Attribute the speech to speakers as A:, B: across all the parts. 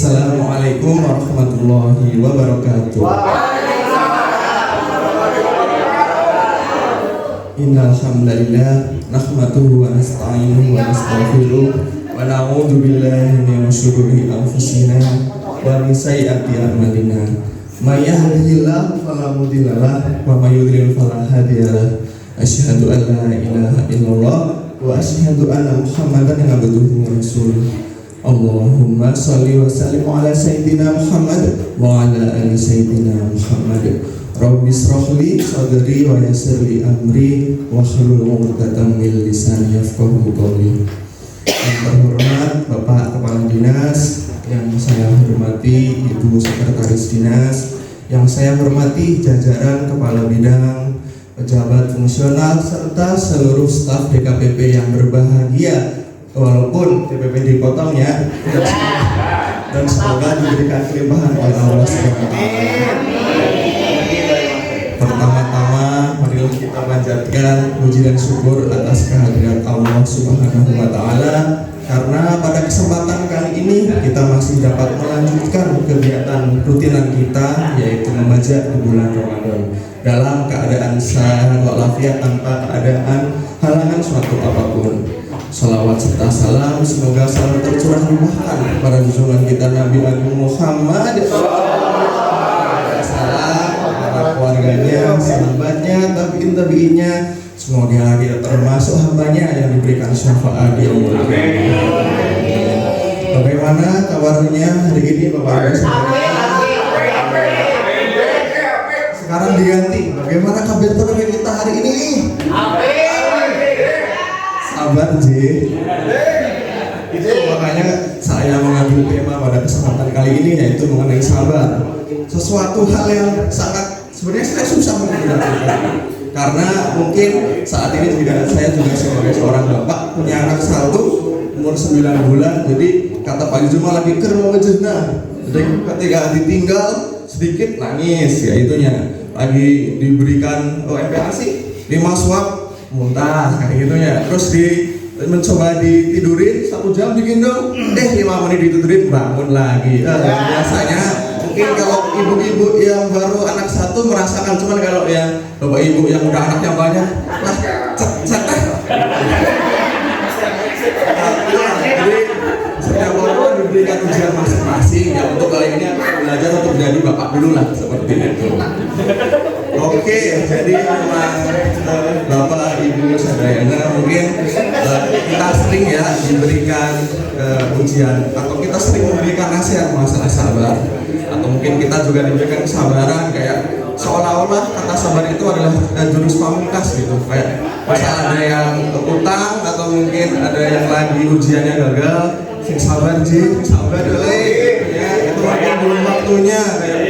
A: Assalamualaikum warahmatullahi wabarakatuh. Innal hamdalillah nahmaduhu wa nasta'inuhu wa nastaghfiruh wa na'udzu billahi min syururi anfusina wa min sayyiati a'malina. May yahdihillahu fala mudilla lahu wa may yudlil fala hadiya lahu. Asyhadu an la ilaha illallah wa asyhadu anna Muhammadan abduhu wa rasuluh. Allahumma shalli wa sallim ala sayyidina Muhammad wa ala ali sayyidina Muhammad. Rabbi shrah li sadri wa yassir li amri wa hlul 'uqdatam min lisani yafqahu qawli. Yang terhormat Bapak Kepala Dinas, yang saya hormati Ibu Sekretaris Dinas, yang saya hormati jajaran Kepala Bidang, pejabat fungsional serta seluruh staf DKPP yang berbahagia. Walaupun DPP dipotong ya, dan semoga diberikan kelimpahan oleh Allah SWT. Pertama-tama, marilah kita panjatkan puji dan syukur atas kehadiran Allah Subhanahu wa Ta'ala, karena pada kesempatan kali ini kita masih dapat melanjutkan kegiatan rutinan kita, yaitu membaca di bulan Ramadan dalam keadaan sehat walafiat tanpa keadaan halangan suatu apapun. Salawat serta salam semoga selalu tercurah limpahkan pada junjungan kita Nabi Agung Muhammad, salam para keluarganya, sahabatnya, tabiin-tabiinnya, semoga kita termasuk hambanya yang diberikan syafaat di Allah. Bagaimana kabarnya hari ini Bapak Ibu sekalian? Sekarang diganti, bagaimana kabar terbaik kita hari ini? Sabar J. Itu makanya saya mengambil tema pada kesempatan kali ini, yaitu mengenai sabar. Sesuatu hal yang sangat sebenarnya saya susah menggunakan, karena mungkin saat ini juga saya juga sebagai seorang bapak punya anak satu umur 9 bulan. Jadi kata Pak Juma lagi kermawajena. Jadi ketika ditinggal sedikit nangis, ya itunya. Lagi diberikan MPASI 5 swab muntah kayak gitu ya, terus mencoba ditidurin 1 jam digendong, 5 menit ditidurin bangun lagi. Biasanya mungkin kalau ibu-ibu yang baru anak satu merasakan, cuman kalau yang bapak ibu yang udah anaknya banyak, jadi setiap orang diberikan ujian masing-masing ya. Untuk kali ini aku belajar untuk jadi bapak dulu lah, seperti itu. Oke, jadi memang Bapak Ibu Sadayana, mungkin kita sering ya diberikan ujian, atau kita sering memberikan nasihat masalah sabar, atau mungkin kita juga diberikan kesabaran, kayak seolah-olah kata sabar itu adalah jurus pamungkas gitu. Kayak misal ada yang utang, atau mungkin ada yang lagi ujiannya gagal, sing sabar Ji, sabar dulu ya, itu mungkin belum waktunya. Kayak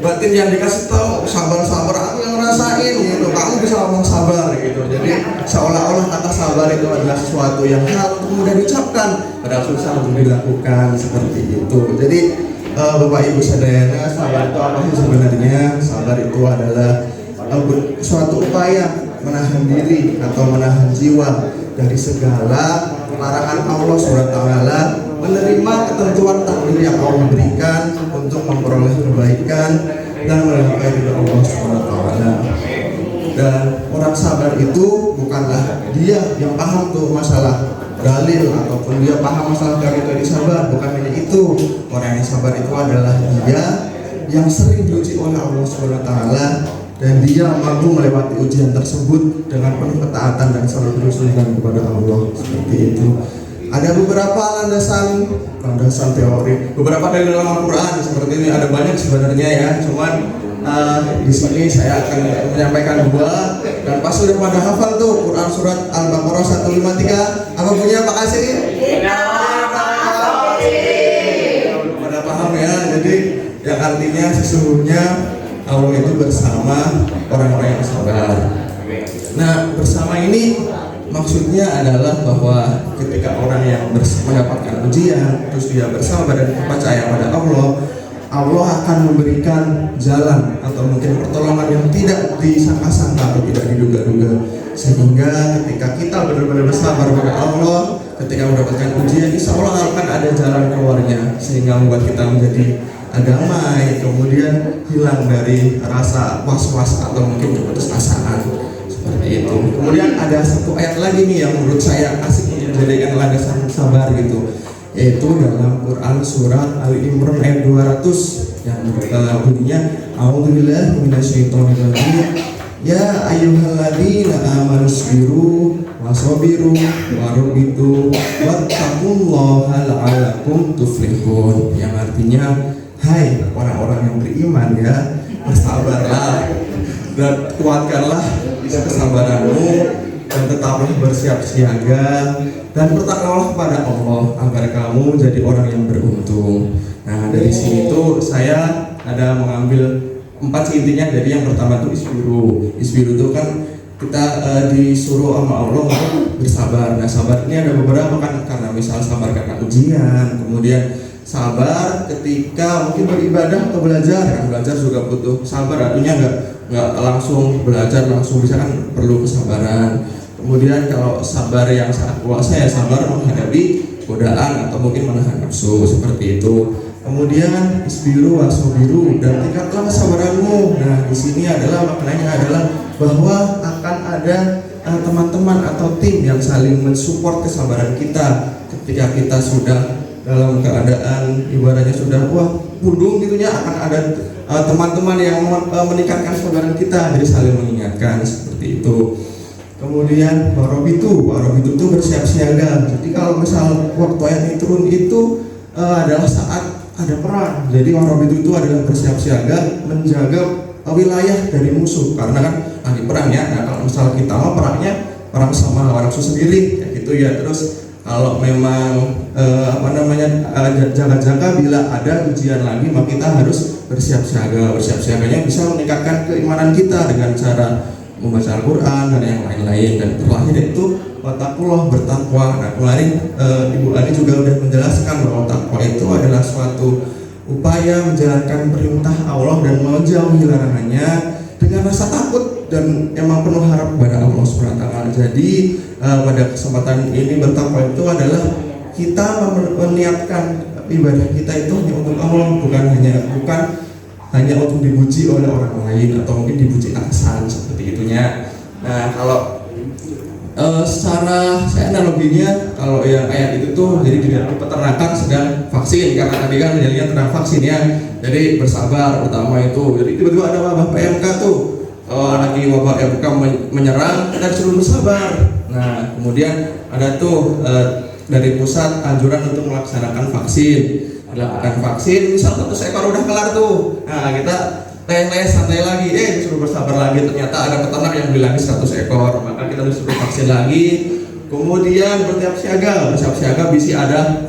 A: batin yang dikasih tahu sabar-sabar, aku yang ngerasain gitu, kamu bisa ngomong sabar gitu. Jadi seolah-olah kata sabar itu adalah sesuatu yang hal mudah diucapkan, padahal susah untuk dilakukan, seperti itu. Jadi Bapak Ibu Sadayana, sabar itu apa sih sebenarnya? Sabar itu adalah suatu upaya menahan diri atau menahan jiwa dari segala larangan Allah SWT, menerima ketentuan takdir yang Allah berikan untuk memperoleh kebaikan dan mendapatkan ridha Allah SWT. Dan orang sabar itu bukanlah dia yang paham tuh masalah dalil ataupun dia paham masalah dari tadi sabar, bukan hanya itu. Orang yang sabar itu adalah dia yang sering diuji oleh Allah SWT, dan dia mampu melewati ujian tersebut dengan penuh ketaatan dan selalu berusaha kepada Allah, seperti itu. Ada beberapa landasan teori, beberapa dari dalam Al-Quran seperti ini, ada banyak sebenarnya ya. Cuman di sini saya akan menyampaikan 2, dan pas sudah pada hafal tuh Quran surat Al-Baqarah 153, apa punya Pak Kasih? Pada paham ya. Jadi yang artinya sesungguhnya Allah itu bersama orang-orang yang sabar. Nah, bersama ini maksudnya adalah bahwa ketika orang yang mendapatkan ujian, terus dia bersabar dan percaya pada Allah, Allah akan memberikan jalan atau mungkin pertolongan yang tidak disangka-sangka atau tidak diduga-duga, sehingga ketika kita benar-benar bersabar pada Allah, ketika mendapatkan ujian, insya Allah akan ada jalan keluarnya, sehingga membuat kita menjadi damai, kemudian hilang dari rasa was-was atau mungkin keputusasaan seperti itu. Kemudian ada satu ayat lagi nih yang menurut saya asik untuk dijadikan landasan sabar gitu, yaitu dalam Quran surat Ali Imran ayat 200 yang bunyinya A'udzubillahi minasyaitonirrajim ya ayyuhalladzina amanu sabiru wasabiru warabitu wattaqullaha la'allakum tuflihun, yang artinya hai orang-orang yang beriman ya, bersabarlah dan kuatkanlah kesabaranmu dan tetaplah bersiap siaga dan bertakwalah kepada Allah agar kamu jadi orang yang beruntung. Nah, dari sini tuh saya ada mengambil 4 intinya. Jadi yang pertama tuh isbiru itu kan kita disuruh sama Allah untuk bersabar. Nah, sabar ini ada beberapa kan, karena misal sabar karena ujian, kemudian sabar ketika mungkin beribadah atau belajar. Kan belajar juga butuh sabar, artinya nggak langsung belajar langsung bisa, kan perlu kesabaran. Kemudian kalau sabar yang saat puasa ya sabar menghadapi godaan atau mungkin menahan nafsu seperti itu. Kemudian isbiru wasobiru dan tingkatlah kesabaranmu. Nah, di sini adalah maknanya adalah bahwa akan ada teman-teman atau tim yang saling mensupport kesabaran kita ketika kita sudah dalam keadaan ibaratnya sudah pundung gitunya, akan ada teman-teman yang meningkatkan kesabaran kita, jadi saling mengingatkan seperti itu. Kemudian warobitu itu bersiap siaga. Jadi kalau misal waktu ayat ini turun itu adalah saat ada perang. Jadi warobitu itu adalah bersiap siaga menjaga wilayah dari musuh, karena kan lagi perang ya. Nah, kalau misal kita mau perang sama lawan nafsu sendiri kayak gitu ya. Terus kalau memang jaga-jaga bila ada ujian lagi, maka kita harus bersiap siaga. Bersiap siaganya bisa meningkatkan keimanan kita dengan cara membaca Al-Quran dan yang lain-lain. Dan terlahir itu wattaqullah, bertakwa. Nah, kemarin Ibu Ani juga sudah menjelaskan bahwa takwa itu adalah suatu upaya menjalankan perintah Allah dan menjauhi larangannya dengan rasa takut dan emang penuh harap kepada Allah SWT. Jadi pada kesempatan ini bertakwa itu adalah kita meniatkan ibadah kita itu hanya untuk Allah, bukan hanya untuk dipuji oleh orang lain atau mungkin dipuji atasan seperti itunya. Nah, kalau secara saya analoginya, kalau yang ayat itu tuh jadi di peternakan sedang vaksin, karena tadi kan menjadikan tentang vaksin ya. Jadi bersabar pertama itu. Jadi tiba-tiba ada wabah PMK tuh, lagi wabah PMK menyerang, dan suruh bersabar. Nah, kemudian ada tuh dari pusat anjuran untuk melaksanakan vaksin. Melakukan vaksin, misal 100 ekor udah kelar tuh. Nah, kita teh santai lagi, disuruh bersabar lagi. Ternyata ada peternak yang beli lagi 100 ekor, maka kita disuruh vaksin lagi. Kemudian bersiap siaga bisa ada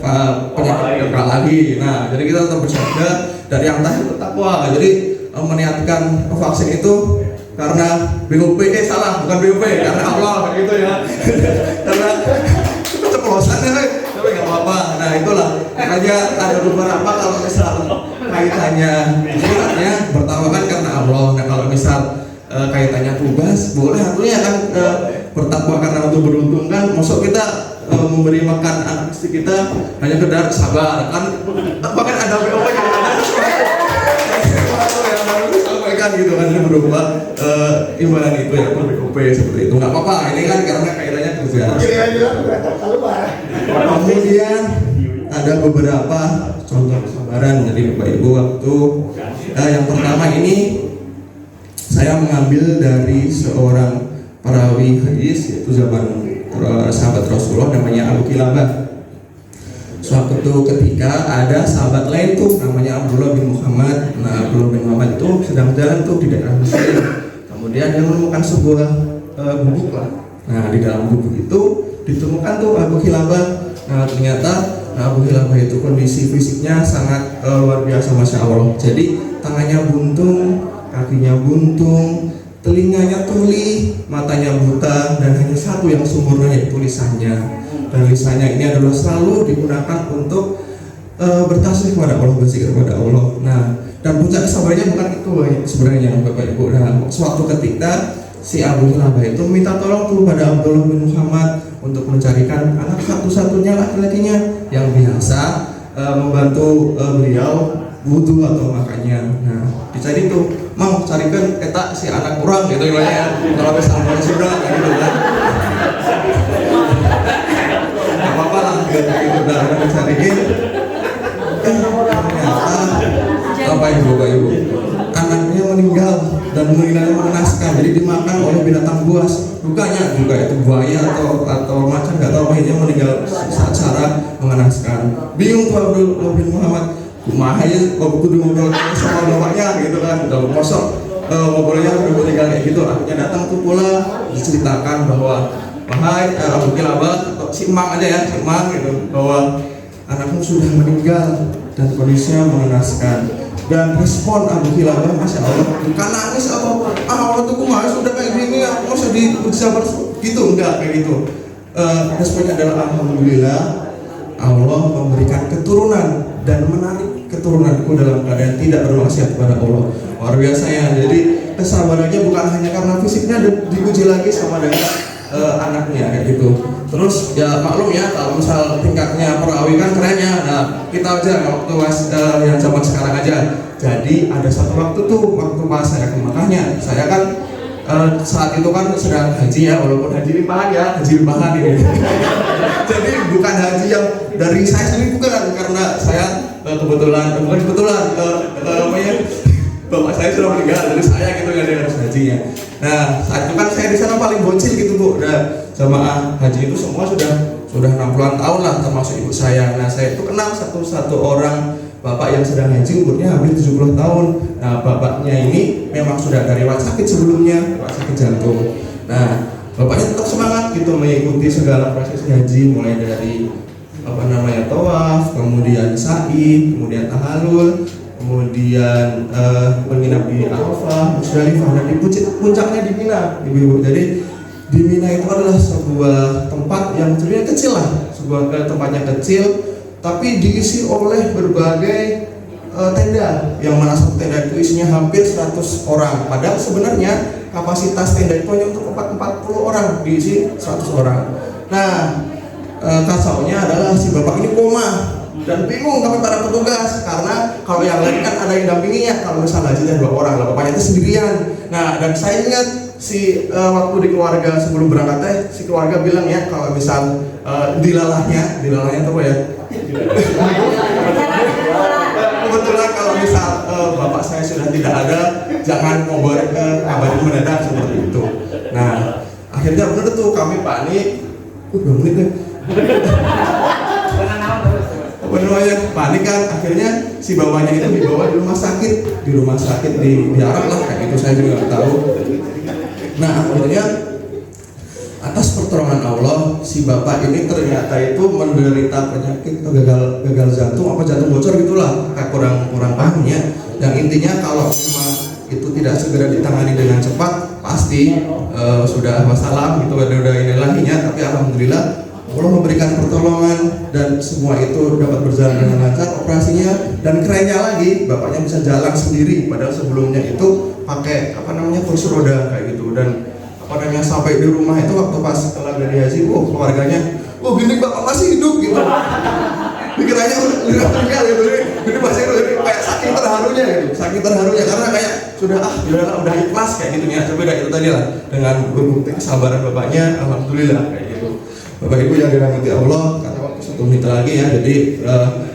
A: penyakit PMK lagi. Nah, jadi kita tetap bersiaga dari yang tadi bertakwa. Jadi meniatkan vaksin itu karena BOP, bukan BOP, karena Allah gitu ya. Karena kita ceplosan ya, tapi nggak apa-apa. Nah, itulah makanya ada beberapa kalau misal kaitannya bertakwa kan karena Allah. Nah, kalau misal kaitannya tugas, boleh artinya kan bertakwa karena untuk beruntung kan. Maksud kita memberi makan anak istri kita hanya sekedar sabar kan, bahkan ada BOP yang ada sesuatu yang harus disampaikan gitu kan, ini berupa imbalan itu ya BOP seperti itu. Nggak apa-apa, ini kan karena kaitannya tugas. Kemudian ada beberapa contoh kesabaran dari Bapak Ibu waktu yang pertama ini saya mengambil dari seorang perawi hadis, yaitu zaman sahabat Rasulullah namanya Abu Kilabah. Suatu ketika ada sahabat lain tuh namanya Abdullah bin Muhammad. Nah, Abdullah bin Muhammad itu sedang jalan tuh di daerah Mesir. Kemudian dia menemukan sebuah gubuk lah. Nah, di dalam gubuk itu ditemukan tuh Abu Kilabah. Nah, ternyata Abu Kilabah itu kondisi fisiknya sangat luar biasa, Masya Allah. Jadi tangannya buntung, kakinya buntung, telinganya tuli, matanya buta, dan hanya satu yang sempurna yaitu lisannya. Dan lisannya ini adalah selalu digunakan untuk bertasbih kepada Allah, berzikir kepada Allah. Nah, dan puncak kesabarannya bukan itu sebenarnya Bapak Ibu. Nah, suatu ketika si Abu Kilabah itu minta tolong tuh pada Abdullah bin Muhammad untuk mencarikan anak satu-satunya laki-lakinya yang biasa membantu beliau wudhu atau makannya. Nah, dicari tuh, mau carikan eta si anak kurang gitu ya. Kalau misalnya sudah gitu kan. Gak apa-apa lah gitu udah dicariin. Ternyata apa ibu anaknya meninggal dan meninggalnya mengenaskan, jadi dimakan oleh binatang buas. Dukanya juga itu buaya atau macan nggak tahu apa ini meninggal saat cara mengenaskan. Bingung tuh Abdullah bin Muhammad, kumaha ya kok kudu ngobrol sama bapaknya gitu kan, udah kosong ngobrolnya udah meninggal kayak gitu. Akhirnya datang tuh pula diceritakan bahwa wahai Abu Kilabah atau si Emang aja ya, si Emang gitu, bahwa anakmu sudah meninggal dan kondisinya mengenaskan. Dan respon Abu Kilabah, masya Allah, bukan nangis atau Allah tuh kumaha sudah kayak gini, aku masa diuji sabar gitu, enggak kayak gitu. Responnya adalah alhamdulillah Allah memberikan keturunan dan menarik keturunanku dalam keadaan tidak bermaksiat kepada Allah. Luar biasa ya. Jadi kesabarannya bukan hanya karena fisiknya, diuji lagi sama dengan anaknya kayak gitu. Terus ya maklum ya kalau misal tingkatnya perawi kan kerennya. Nah, kita aja waktu yang zaman sekarang aja. Jadi ada satu waktu tuh waktu pas saya ke Mekahnya, saya kan saat itu kan sedang haji ya, walaupun haji limpahan ya, haji limpahan ini. Jadi bukan haji yang dari saya sendiri, bukan, karena saya kebetulan bapak saya sudah meninggal, jadi saya gitu ya yang harus hajinya. Nah, saat itu kan saya di sana paling bocil gitu Bu. Nah, jamaah haji itu semua sudah 60-an tahun lah, termasuk ibu saya. Nah, saya itu kenal satu orang bapak yang sedang haji, umurnya hampir 70 tahun. Nah, bapaknya ini memang sudah ada riwayat sakit sebelumnya, riwayat sakit jantung. Nah, bapaknya tetap semangat gitu mengikuti segala prosesi haji, mulai dari tawaf, kemudian sa'i, kemudian tahalul, kemudian menginap di Arafah, Musdalifah, dan di puncaknya di Mina, Ibu. Jadi di Mina itu adalah sebuah tempat yang sebenarnya kecil lah, sebuah tempatnya kecil, tapi diisi oleh berbagai tenda, yang mana satu tenda itu isinya hampir 100 orang. Padahal sebenarnya kapasitas tenda itu hanya untuk 40 orang, diisi 100 orang. Nah, kacaunya adalah si bapak ini koma dan bingung kami para petugas, karena kalau yang lain kan ada yang dampinginya, kalau misalnya hajinya 2 orang, lah bapaknya itu sendirian. Nah, dan saya ingat waktu di keluarga sebelum berangkat si keluarga bilang ya, kalau misal dilalahnya itu apa ya? Kebetulan kalau misal bapak saya sudah tidak ada, jangan kabarin mendadak seperti itu. Nah, akhirnya bener tuh kami panik. Udah menit deh. Panik kan, akhirnya si bapaknya itu dibawa di rumah sakit di Arab lah kayak gitu, saya juga nggak tahu. Nah, akhirnya atas pertolongan Allah, si bapak ini ternyata itu menderita penyakit gagal jantung, jantung bocor gitulah, kurang pahamnya. Yang intinya kalau itu tidak segera ditangani dengan cepat, pasti sudah masalah gitu, ada inilahinya. Tapi alhamdulillah Allah memberikan pertolongan dan semua itu dapat berjalan dengan lancar operasinya. Dan kerennya lagi, bapaknya bisa jalan sendiri, padahal sebelumnya itu pakai kursi roda kayak gitu. Dan sampai di rumah itu waktu pas setelah dari haji, keluarganya, gini bapak masih hidup gitu. Pikirannya udah meninggal gitu, jadi masih hidup, jadi kayak saking terharunya karena kayak udah ikhlas kayak gitu ya. Tapi itu tadi lah, dengan berbukti kesabaran bapaknya, alhamdulillah kayak gitu. Bapak Ibu yang dirahmati Allah, karena waktu 1 menit lagi ya, jadi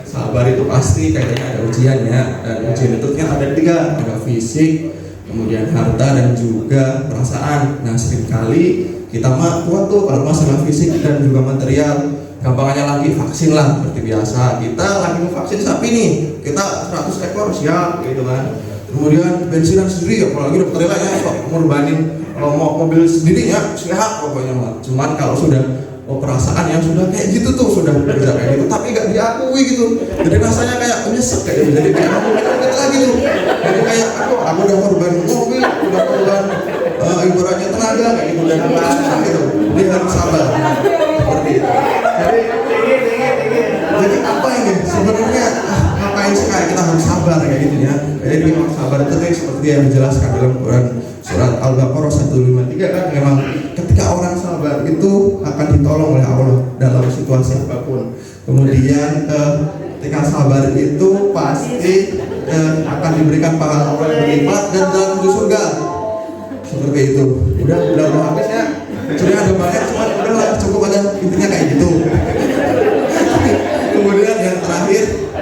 A: sabar itu pasti kayaknya ada ujiannya, dan ujian itu kan ada 3, ada fisik, kemudian harta, dan juga perasaan. Nah, seringkali kita kuat tuh kalau masalah fisik dan juga material. Gampangannya lagi vaksin lah, seperti biasa kita lagi mau vaksin sapi nih, kita 100 ekor siap gitu kan. Kemudian bensinan sendiri, apalagi dokternya ya ngorbanin mobil sendiri ya, siap pokoknya mah. Cuman kalau sudah perasaan yang sudah kayak gitu tuh, sudah bekerja kayak gitu tapi gak diakui gitu, jadi rasanya kayak menyesek kayak gitu. Jadi kayak aku kita lagi tuh, jadi kayak aku udah korban mobil, udah korban ibaratnya tenaga kayak gitu, dan susah gitu. Jadi harus sabar seperti itu. Jadi apa ini sebenarnya jelaskan dalam Quran surat Al-Baqarah 153 kan, memang ketika orang sabar itu akan ditolong oleh Allah dalam situasi apapun. Kemudian ketika sabar itu pasti akan diberikan pahala Allah yang berlipat dan dalam surga. Seperti itu. Udah habis ya. Sebenarnya ada banyak, cuman udah cukup aja, intinya kayak gitu. Kemudian yang terakhir,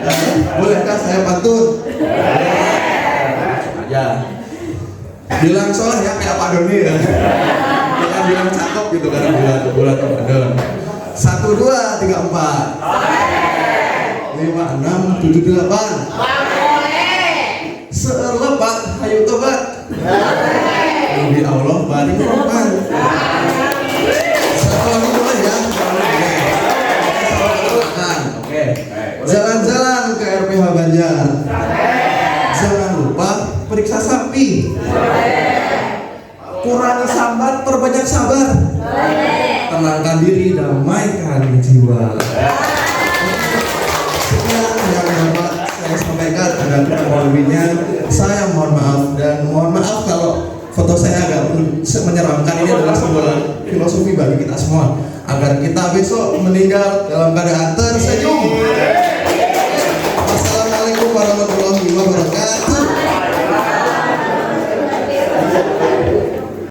A: bolehkah saya pantun? Aja. Bilang soleh ya kayak Pak Doni ya. Jangan bilang cakep gitu karena bulan Ramadan. 1, 2, 3, 4. 5, 6, 7, 8. Selepat, ayo tobat. Nabi Allah balik Rahman. Satu lagi boleh ya. Oke. Jalan-jalan ke RPH Banjar. Jangan lupa periksa sapi. Kurangi sambat, perbanyak sabar. Tenangkan diri, damaikan jiwa. Sekian yang dapat saya sampaikan. Ada kurang lebihnya saya mohon maaf, dan mohon maaf kalau foto saya agak menyeramkan. Ini adalah sebuah filosofi bagi kita semua agar kita besok meninggal dalam keadaan tersenyum. Wassalamualaikum warahmatullahi wabarakatuh.